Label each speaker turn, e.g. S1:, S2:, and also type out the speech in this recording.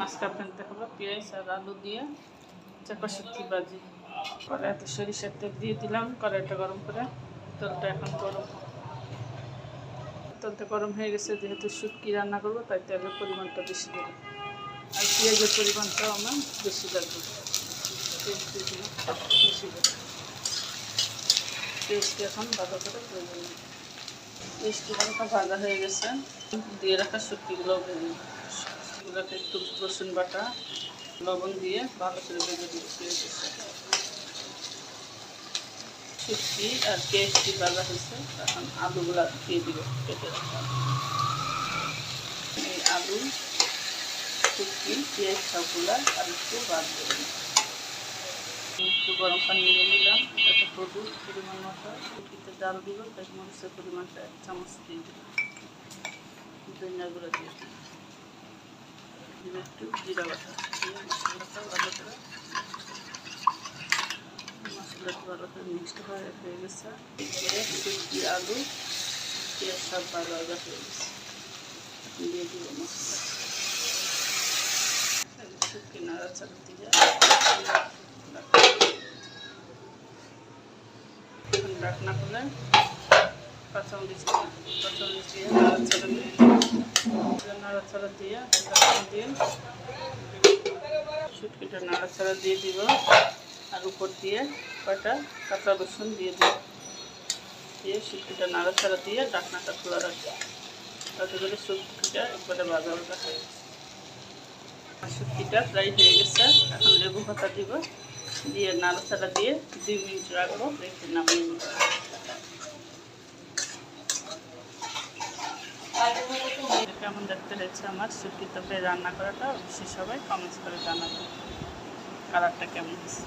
S1: আজকে আপনাদের দেখাবো পেঁয়াজ আর আলু দিয়ে চাপা শুটকি ভাজি। কড়াইতে সরিষার তেল দিয়ে দিলাম, কড়াইটা গরম করে। তেলটা এখন গরম, তেলটা গরম হয়ে গেছে। যেহেতু শুটকি রান্না করবো তাই তেলের পরিমাণটা বেশি দেবো, আর পেঁয়াজের পরিমাণটাও আমার বেশি লাগবে। বেশি দেবো। পেঁয়াজটি এখন ভালো করে প্রয়োজন নেই। পেঁয়াজটি হালকা ভাজা হয়ে গেছে, দিয়ে রাখা শুটকিগুলোও ভেজে এগুলোকে একটু রসুন বাটা লবণ দিয়ে ভালো করে ভেজে দিচ্ছি। শুটকি আর পেঁয়াজটি ভাজা হয়েছে, এখন আলুগুলা দিয়ে দিব কেটে রাখা। এই আলু, শুটকি, পেঁয়াজ সবগুলা আর একটু বাদ দেবেন। একটু গরম পানি নিয়ে নিলাম, একটা হলুদ পরিমাণ মতো, শুটকিতে ডাল দিব, তাই মরিচের পরিমাণটা 1 চামচ দিয়ে দিলাম, ধনিয়া গুঁড়ো দিয়ে দিলাম, একটু জিরা বাটা দিয়ে মশলাটা ভালো করে মিক্সড হয়ে গেছে। শুটকি, আলু, পেঁয়াজ সব ভালো হয়ে গেছে, দিয়ে দিব মশলা। শুটকি নাড়াচাড়া দিয়ে ঢাকনা খুলে কাঁচামরিচ দিয়ে নাড়াচাড়া দিয়ে শুটকিটা নাড়াচাড়া দিয়ে দিব, আর উপর দিয়ে কয়টা কাঁচা রসুন দিয়ে দিব, দিয়ে শুটকিটা নাড়াচাড়া দিয়ে ঢাকনাটা খোলা রাখবো, তাতে করে শুটকিটা একবারে ভাজা ভাজা হয়ে গেছে। শুটকিটা ফ্রাই হয়ে গেছে, এখন লেবু পাতা দিব, দিয়ে নাড়াচাড়া দিয়ে 2 মিনিট রাখবো, রেখে নামিয়ে নিব। কেমন দেখতে হয়েছে আমার শুটকি তরকারি রান্না করাটা, অবশ্যই সবাই কমেন্টস করে জানাবেন কালারটা কেমন হয়েছে।